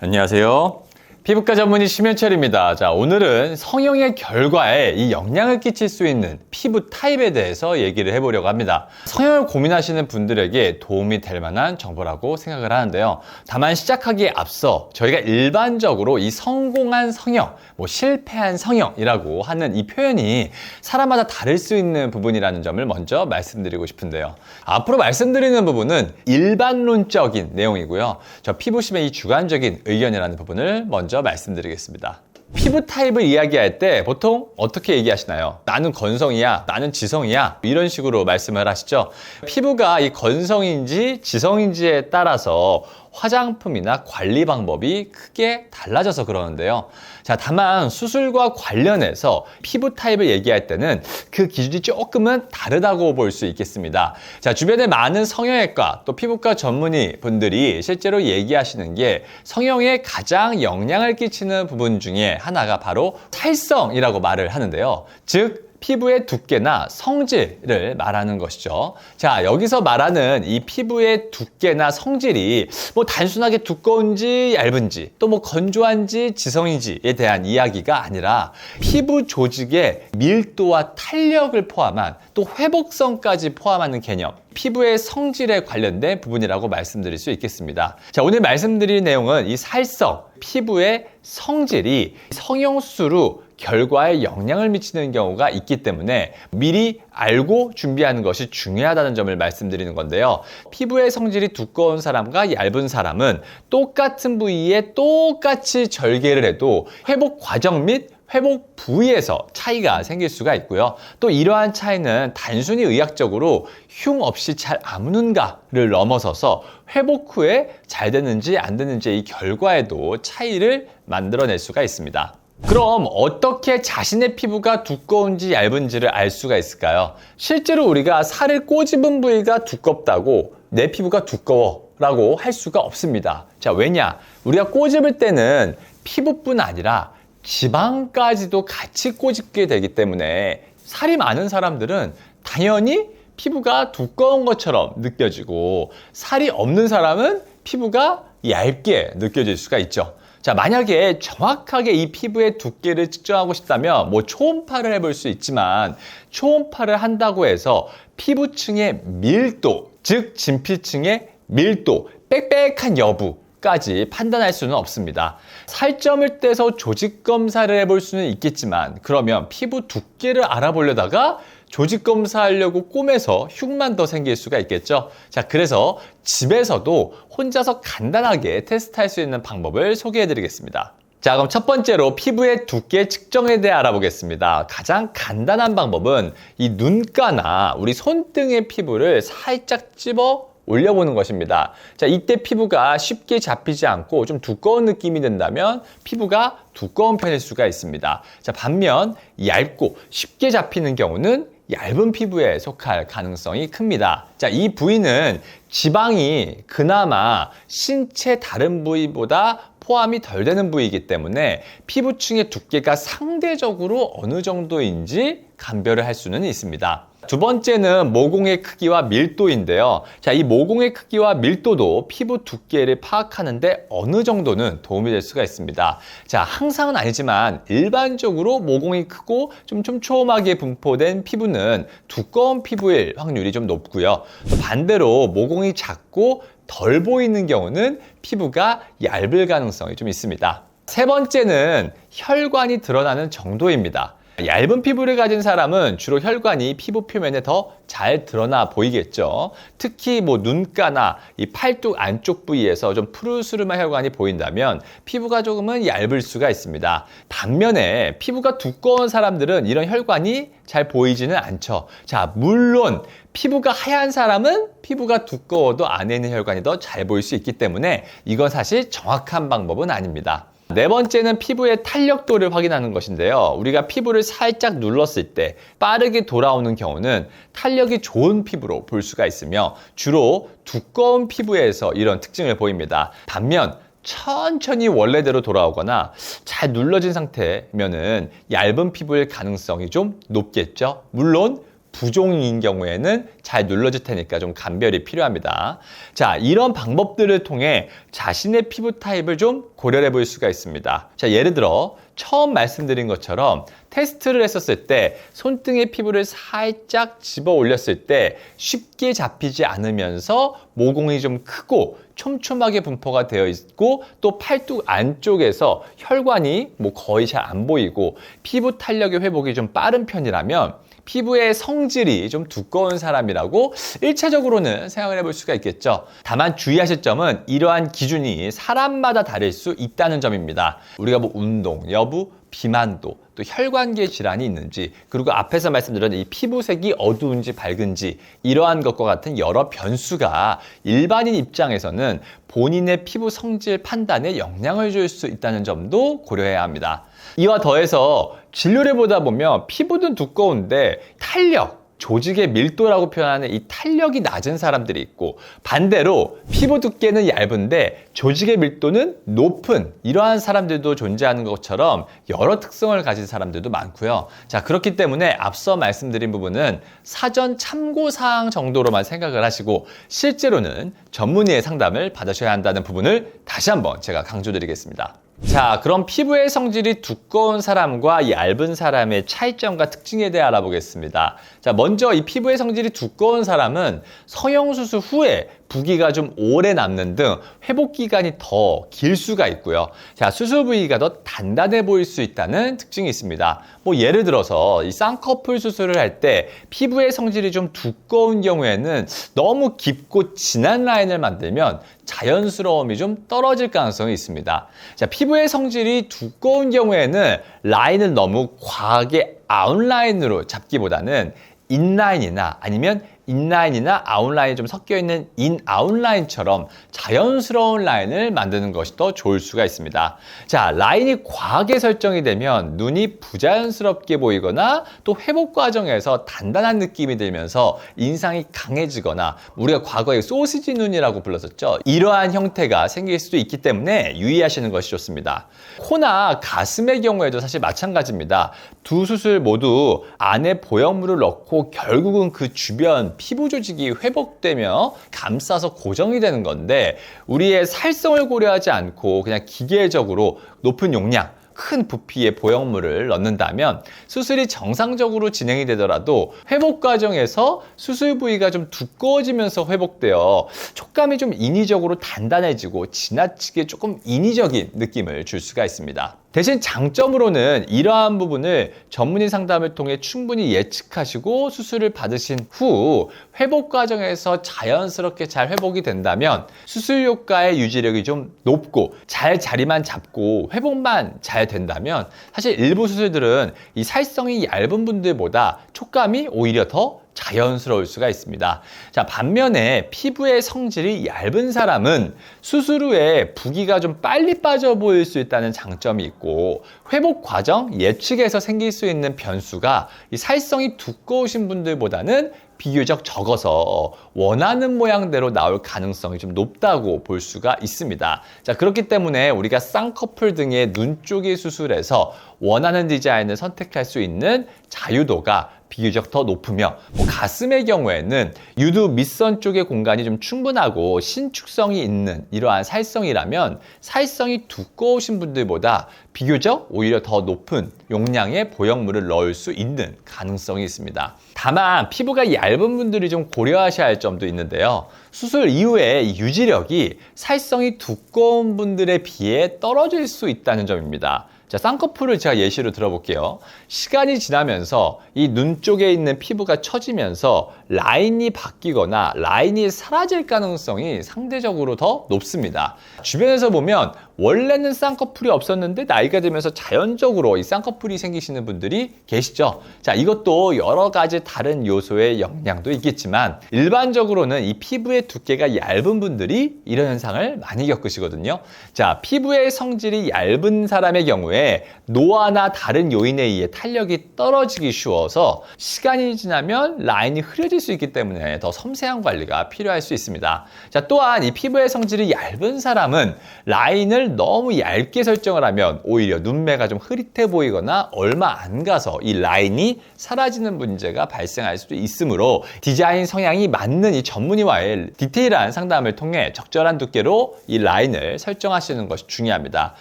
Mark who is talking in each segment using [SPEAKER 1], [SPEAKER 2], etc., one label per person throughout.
[SPEAKER 1] 안녕하세요. 피부과 전문의 심현철입니다. 자, 오늘은 성형의 결과에 이 영향을 끼칠 수 있는 피부 타입에 대해서 얘기를 해보려고 합니다. 성형을 고민하시는 분들에게 도움이 될 만한 정보라고 생각을 하는데요. 다만 시작하기에 앞서 저희가 일반적으로 이 성공한 성형, 실패한 성형이라고 하는 이 표현이 사람마다 다를 수 있는 부분이라는 점을 먼저 말씀드리고 싶은데요. 앞으로 말씀드리는 부분은 일반론적인 내용이고요. 저 피부심의 이 주관적인 의견이라는 부분을 먼저 말씀드리겠습니다. 피부 타입을 이야기할 때 보통 어떻게 얘기하시나요? 나는 건성이야, 나는 지성이야, 이런 식으로 말씀을 하시죠. 피부가 이 건성인지 지성인지에 따라서 화장품이나 관리 방법이 크게 달라져서 그러는데요. 자, 다만 수술과 관련해서 피부 타입을 얘기할 때는 그 기준이 조금은 다르다고 볼 수 있겠습니다. 자, 주변에 많은 성형외과 또 피부과 전문의 분들이 실제로 얘기하시는 게 성형에 가장 영향을 끼치는 부분 중에 하나가 바로 살성이라고 말을 하는데요. 즉 피부의 두께나 성질을 말하는 것이죠. 자, 여기서 말하는 이 피부의 두께나 성질이 단순하게 두꺼운지 얇은지 또 건조한지 지성인지에 대한 이야기가 아니라 피부 조직의 밀도와 탄력을 포함한 또 회복성까지 포함하는 개념, 피부의 성질에 관련된 부분이라고 말씀드릴 수 있겠습니다. 자, 오늘 말씀드릴 내용은 이 살성, 피부의 성질이 성형수술 후 결과에 영향을 미치는 경우가 있기 때문에 미리 알고 준비하는 것이 중요하다는 점을 말씀드리는 건데요. 피부의 성질이 두꺼운 사람과 얇은 사람은 똑같은 부위에 똑같이 절개를 해도 회복 과정 및 회복 부위에서 차이가 생길 수가 있고요. 또 이러한 차이는 단순히 의학적으로 흉 없이 잘 아무는가를 넘어서서 회복 후에 잘 되는지 안 되는지의 이 결과에도 차이를 만들어낼 수가 있습니다. 그럼 어떻게 자신의 피부가 두꺼운지 얇은지를 알 수가 있을까요? 실제로 우리가 살을 꼬집은 부위가 두껍다고 내 피부가 두꺼워 라고 할 수가 없습니다. 자, 왜냐? 우리가 꼬집을 때는 피부뿐 아니라 지방까지도 같이 꼬집게 되기 때문에 살이 많은 사람들은 당연히 피부가 두꺼운 것처럼 느껴지고 살이 없는 사람은 피부가 얇게 느껴질 수가 있죠. 자, 만약에 정확하게 이 피부의 두께를 측정하고 싶다면 초음파를 해볼 수 있지만 초음파를 한다고 해서 피부층의 밀도, 즉 진피층의 밀도, 빽빽한 여부까지 판단할 수는 없습니다. 살점을 떼서 조직 검사를 해볼 수는 있겠지만 그러면 피부 두께를 알아보려다가 조직 검사하려고 꼬매서 흉만 더 생길 수가 있겠죠. 자, 그래서 집에서도 혼자서 간단하게 테스트할 수 있는 방법을 소개해 드리겠습니다. 자, 그럼 첫 번째로 피부의 두께 측정에 대해 알아보겠습니다. 가장 간단한 방법은 이 눈가나 우리 손등의 피부를 살짝 찝어 올려보는 것입니다. 자, 이때 피부가 쉽게 잡히지 않고 좀 두꺼운 느낌이 든다면 피부가 두꺼운 편일 수가 있습니다. 자, 반면 얇고 쉽게 잡히는 경우는 얇은 피부에 속할 가능성이 큽니다. 자, 이 부위는 지방이 그나마 신체 다른 부위보다 포함이 덜 되는 부위이기 때문에 피부층의 두께가 상대적으로 어느 정도인지 감별을 할 수는 있습니다. 두 번째는 모공의 크기와 밀도인데요. 자, 이 모공의 크기와 밀도도 피부 두께를 파악하는데 어느 정도는 도움이 될 수가 있습니다. 자, 항상은 아니지만 일반적으로 모공이 크고 좀 촘촘하게 분포된 피부는 두꺼운 피부일 확률이 좀 높고요. 또 반대로 모공이 작고 덜 보이는 경우는 피부가 얇을 가능성이 좀 있습니다. 세 번째는 혈관이 드러나는 정도입니다. 얇은 피부를 가진 사람은 주로 혈관이 피부 표면에 더 잘 드러나 보이겠죠. 특히 눈가나 이 팔뚝 안쪽 부위에서 좀 푸르스름한 혈관이 보인다면 피부가 조금은 얇을 수가 있습니다. 반면에 피부가 두꺼운 사람들은 이런 혈관이 잘 보이지는 않죠. 자, 물론 피부가 하얀 사람은 피부가 두꺼워도 안에 있는 혈관이 더 잘 보일 수 있기 때문에 이건 사실 정확한 방법은 아닙니다. 네 번째는 피부의 탄력도를 확인하는 것인데요. 우리가 피부를 살짝 눌렀을 때 빠르게 돌아오는 경우는 탄력이 좋은 피부로 볼 수가 있으며 주로 두꺼운 피부에서 이런 특징을 보입니다. 반면 천천히 원래대로 돌아오거나 잘 눌러진 상태면은 얇은 피부일 가능성이 좀 높겠죠. 물론 부종인 경우에는 잘 눌러질 테니까 좀 감별이 필요합니다. 자, 이런 방법들을 통해 자신의 피부 타입을 좀 고려해 볼 수가 있습니다. 자, 예를 들어 처음 말씀드린 것처럼 테스트를 했었을 때 손등의 피부를 살짝 집어 올렸을 때 쉽게 잡히지 않으면서 모공이 좀 크고 촘촘하게 분포가 되어 있고 또 팔뚝 안쪽에서 혈관이 거의 잘 안 보이고 피부 탄력의 회복이 좀 빠른 편이라면 피부의 성질이 좀 두꺼운 사람이라고 1차적으로는 생각을 해볼 수가 있겠죠. 다만 주의하실 점은 이러한 기준이 사람마다 다를 수 있다는 점입니다. 우리가 운동 여부, 비만도, 또 혈관계 질환이 있는지, 그리고 앞에서 말씀드린 이 피부색이 어두운지 밝은지 이러한 것과 같은 여러 변수가 일반인 입장에서는 본인의 피부 성질 판단에 영향을 줄 수 있다는 점도 고려해야 합니다. 이와 더해서 진료를 보다 보면 피부는 두꺼운데 탄력, 조직의 밀도라고 표현하는 이 탄력이 낮은 사람들이 있고, 반대로 피부 두께는 얇은데 조직의 밀도는 높은 이러한 사람들도 존재하는 것처럼 여러 특성을 가진 사람들도 많고요. 자, 그렇기 때문에 앞서 말씀드린 부분은 사전 참고사항 정도로만 생각을 하시고 실제로는 전문의의 상담을 받으셔야 한다는 부분을 다시 한번 제가 강조드리겠습니다. 자, 그럼 피부의 성질이 두꺼운 사람과 얇은 사람의 차이점과 특징에 대해 알아보겠습니다. 자, 먼저 이 피부의 성질이 두꺼운 사람은 성형수술 후에 부기가 좀 오래 남는 등 회복 기간이 더 길 수가 있고요. 자, 수술 부위가 더 단단해 보일 수 있다는 특징이 있습니다. 예를 들어서 이 쌍꺼풀 수술을 할 때 피부의 성질이 좀 두꺼운 경우에는 너무 깊고 진한 라인을 만들면 자연스러움이 좀 떨어질 가능성이 있습니다. 자, 피부의 성질이 두꺼운 경우에는 라인을 너무 과하게 아웃라인으로 잡기보다는 인라인이나 아니면 인라인이나 아웃라인이 좀 섞여 있는 인아웃라인처럼 자연스러운 라인을 만드는 것이 더 좋을 수가 있습니다. 자, 라인이 과하게 설정이 되면 눈이 부자연스럽게 보이거나 또 회복 과정에서 단단한 느낌이 들면서 인상이 강해지거나 우리가 과거에 소시지 눈이라고 불렀었죠. 이러한 형태가 생길 수도 있기 때문에 유의하시는 것이 좋습니다. 코나 가슴의 경우에도 사실 마찬가지입니다. 두 수술 모두 안에 보형물을 넣고 결국은 그 주변 피부 조직이 회복되며 감싸서 고정이 되는 건데, 우리의 살성을 고려하지 않고 그냥 기계적으로 높은 용량, 큰 부피의 보형물을 넣는다면 수술이 정상적으로 진행이 되더라도 회복 과정에서 수술 부위가 좀 두꺼워지면서 회복되어 촉감이 좀 인위적으로 단단해지고 지나치게 조금 인위적인 느낌을 줄 수가 있습니다. 대신 장점으로는 이러한 부분을 전문의 상담을 통해 충분히 예측하시고 수술을 받으신 후 회복 과정에서 자연스럽게 잘 회복이 된다면 수술 효과의 유지력이 좀 높고 잘 자리만 잡고 회복만 잘 된다면 사실 일부 수술들은 이 살성이 얇은 분들보다 촉감이 오히려 더 자연스러울 수가 있습니다. 자, 반면에 피부의 성질이 얇은 사람은 수술 후에 부기가 좀 빨리 빠져 보일 수 있다는 장점이 있고, 회복 과정 예측에서 생길 수 있는 변수가 이 살성이 두꺼우신 분들보다는 비교적 적어서 원하는 모양대로 나올 가능성이 좀 높다고 볼 수가 있습니다. 자, 그렇기 때문에 우리가 쌍꺼풀 등의 눈 쪽의 수술에서 원하는 디자인을 선택할 수 있는 자유도가 비교적 더 높으며, 가슴의 경우에는 유두 밑선 쪽의 공간이 좀 충분하고 신축성이 있는 이러한 살성이라면 살성이 두꺼우신 분들보다 비교적 오히려 더 높은 용량의 보형물을 넣을 수 있는 가능성이 있습니다. 다만 피부가 얇은 분들이 좀 고려하셔야 할 점도 있는데요. 수술 이후에 유지력이 살성이 두꺼운 분들에 비해 떨어질 수 있다는 점입니다. 자, 쌍꺼풀을 제가 예시로 들어볼게요. 시간이 지나면서 이 눈 쪽에 있는 피부가 처지면서 라인이 바뀌거나 라인이 사라질 가능성이 상대적으로 더 높습니다. 주변에서 보면 원래는 쌍꺼풀이 없었는데 나이가 들면서 자연적으로 이 쌍꺼풀이 생기시는 분들이 계시죠. 자, 이것도 여러 가지 다른 요소의 영향도 있겠지만 일반적으로는 이 피부의 두께가 얇은 분들이 이런 현상을 많이 겪으시거든요. 자, 피부의 성질이 얇은 사람의 경우에 노화나 다른 요인에 의해 탄력이 떨어지기 쉬워서 시간이 지나면 라인이 흐려질 수 있기 때문에 더 섬세한 관리가 필요할 수 있습니다. 자, 또한 이 피부의 성질이 얇은 사람은 라인을 라인을 너무 얇게 설정을 하면 오히려 눈매가 좀 흐릿해 보이거나 얼마 안 가서 이 라인이 사라지는 문제가 발생할 수도 있으므로 디자인 성향이 맞는 이 전문의와의 디테일한 상담을 통해 적절한 두께로 이 라인을 설정하시는 것이 중요합니다.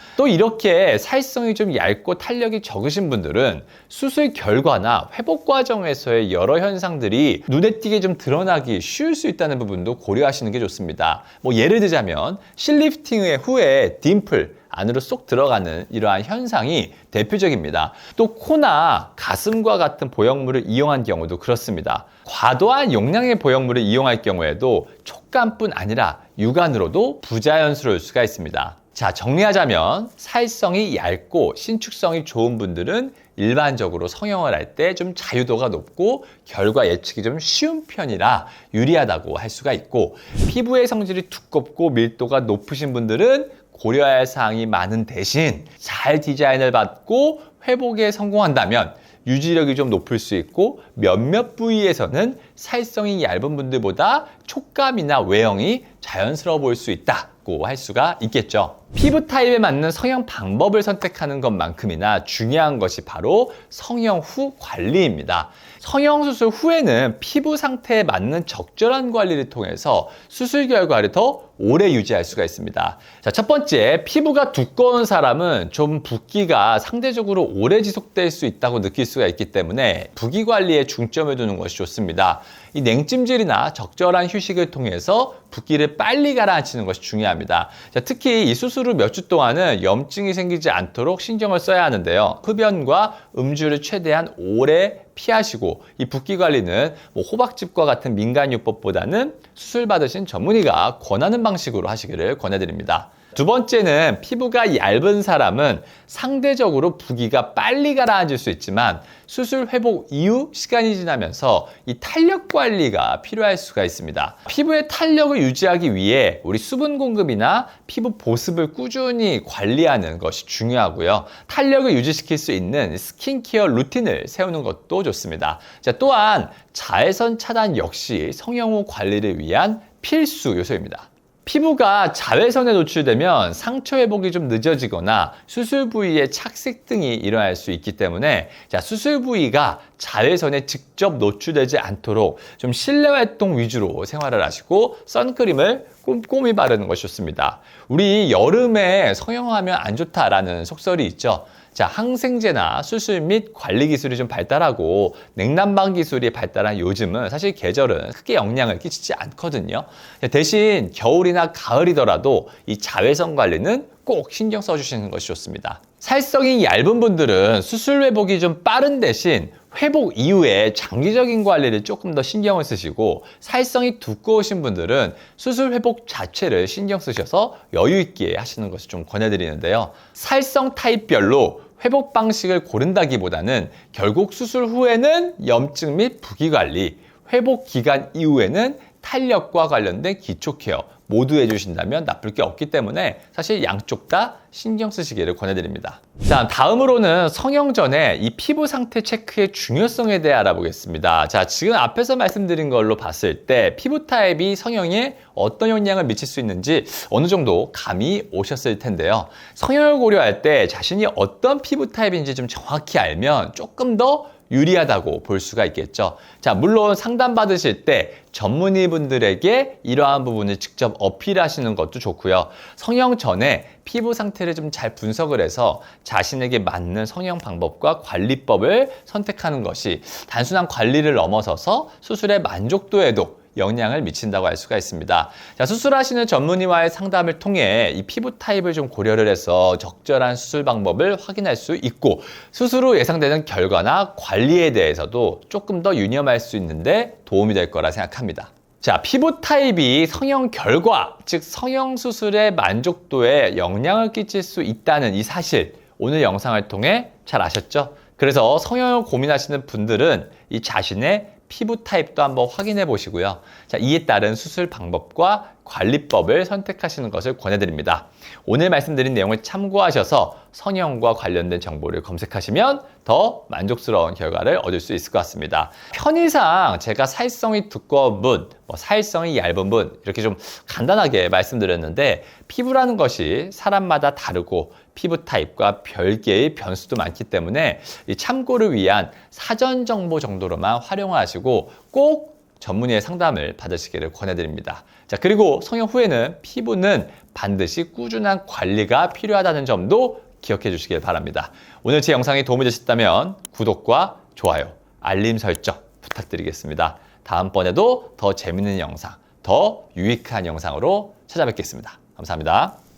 [SPEAKER 1] 또 이렇게 사회성이 좀 얇고 탄력이 적으신 분들은 수술 결과나 회복 과정에서의 여러 현상들이 눈에 띄게 좀 드러나기 쉬울 수 있다는 부분도 고려하시는 게 좋습니다. 뭐 예를 들자면 실리프팅 후에 딤플 안으로 쏙 들어가는 이러한 현상이 대표적입니다. 또 코나 가슴과 같은 보형물을 이용한 경우도 그렇습니다. 과도한 용량의 보형물을 이용할 경우에도 촉감뿐 아니라 육안으로도 부자연스러울 수가 있습니다. 자, 정리하자면 사회성이 얇고 신축성이 좋은 분들은 일반적으로 성형을 할 때 좀 자유도가 높고 결과 예측이 좀 쉬운 편이라 유리하다고 할 수가 있고, 피부의 성질이 두껍고 밀도가 높으신 분들은 고려할 사항이 많은 대신 잘 디자인을 받고 회복에 성공한다면 유지력이 좀 높을 수 있고, 몇몇 부위에서는 사회성이 얇은 분들보다 촉감이나 외형이 자연스러워 보일 수 있다고 할 수가 있겠죠. 피부 타입에 맞는 성형 방법을 선택하는 것만큼이나 중요한 것이 바로 성형 후 관리입니다. 성형 수술 후에는 피부 상태에 맞는 적절한 관리를 통해서 수술 결과를 더 오래 유지할 수가 있습니다. 자, 첫 번째, 피부가 두꺼운 사람은 좀 붓기가 상대적으로 오래 지속될 수 있다고 느낄 수가 있기 때문에 붓기 관리에 중점을 두는 것이 좋습니다. 이 냉찜질이나 적절한 휴식을 통해서 붓기를 빨리 가라앉히는 것이 중요합니다. 자, 특히 이 수술 후 몇 주 동안은 염증이 생기지 않도록 신경을 써야 하는데요. 흡연과 음주를 최대한 오래 피하시고, 이 붓기 관리는 호박즙과 같은 민간요법보다는 수술 받으신 전문의가 권하는 방식으로 하시기를 권해드립니다. 두 번째는 피부가 얇은 사람은 상대적으로 붓기가 빨리 가라앉을 수 있지만 수술 회복 이후 시간이 지나면서 이 탄력 관리가 필요할 수가 있습니다. 피부의 탄력을 유지하기 위해 우리 수분 공급이나 피부 보습을 꾸준히 관리하는 것이 중요하고요. 탄력을 유지시킬 수 있는 스킨케어 루틴을 세우는 것도 좋습니다. 자, 또한 자외선 차단 역시 성형 후 관리를 위한 필수 요소입니다. 피부가 자외선에 노출되면 상처 회복이 좀 늦어지거나 수술 부위에 착색 등이 일어날 수 있기 때문에, 자, 수술 부위가 자외선에 직접 노출되지 않도록 좀 실내 활동 위주로 생활을 하시고 선크림을 꼼꼼히 바르는 것이 좋습니다. 우리 여름에 성형하면 안 좋다라는 속설이 있죠. 자, 항생제나 수술 및 관리 기술이 좀 발달하고 냉난방 기술이 발달한 요즘은 사실 계절은 크게 영향을 끼치지 않거든요. 대신 겨울이나 가을이더라도 이 자외선 관리는 꼭 신경 써주시는 것이 좋습니다. 살성이 얇은 분들은 수술 회복이 좀 빠른 대신 회복 이후에 장기적인 관리를 조금 더 신경을 쓰시고, 살성이 두꺼우신 분들은 수술 회복 자체를 신경 쓰셔서 여유 있게 하시는 것을 좀 권해드리는데요. 살성 타입별로 회복 방식을 고른다기보다는 결국 수술 후에는 염증 및 부기 관리, 회복 기간 이후에는 탄력과 관련된 기초 케어 모두 해주신다면 나쁠 게 없기 때문에 사실 양쪽 다 신경 쓰시기를 권해드립니다. 자, 다음으로는 성형 전에 이 피부 상태 체크의 중요성에 대해 알아보겠습니다. 자, 지금 앞에서 말씀드린 걸로 봤을 때 피부 타입이 성형에 어떤 영향을 미칠 수 있는지 어느 정도 감이 오셨을 텐데요. 성형을 고려할 때 자신이 어떤 피부 타입인지 좀 정확히 알면 조금 더 유리하다고 볼 수가 있겠죠. 자, 물론 상담 받으실 때 전문의 분들에게 이러한 부분을 직접 어필하시는 것도 좋고요. 성형 전에 피부 상태를 좀 잘 분석을 해서 자신에게 맞는 성형 방법과 관리법을 선택하는 것이 단순한 관리를 넘어서서 수술의 만족도에도 영향을 미친다고 할 수가 있습니다. 자, 수술하시는 전문의와의 상담을 통해 이 피부 타입을 좀 고려를 해서 적절한 수술 방법을 확인할 수 있고, 수술 후 예상되는 결과나 관리에 대해서도 조금 더 유념할 수 있는데 도움이 될 거라 생각합니다. 자, 피부 타입이 성형 결과, 즉 성형 수술의 만족도에 영향을 끼칠 수 있다는 이 사실, 오늘 영상을 통해 잘 아셨죠? 그래서 성형을 고민하시는 분들은 이 자신의 피부 타입도 한번 확인해 보시고요. 자, 이에 따른 수술 방법과 관리법을 선택하시는 것을 권해드립니다. 오늘 말씀드린 내용을 참고하셔서 성형과 관련된 정보를 검색하시면 더 만족스러운 결과를 얻을 수 있을 것 같습니다. 편의상 제가 사회성이 두꺼운 분, 사회성이 얇은 분 이렇게 좀 간단하게 말씀드렸는데 피부라는 것이 사람마다 다르고 피부 타입과 별개의 변수도 많기 때문에 이 참고를 위한 사전 정보 정도로만 활용하시고 꼭 전문의의 상담을 받으시기를 권해드립니다. 자, 그리고 성형 후에는 피부는 반드시 꾸준한 관리가 필요하다는 점도 기억해 주시길 바랍니다. 오늘 제 영상이 도움이 되셨다면 구독과 좋아요, 알림 설정 부탁드리겠습니다. 다음번에도 더 재밌는 영상, 더 유익한 영상으로 찾아뵙겠습니다. 감사합니다.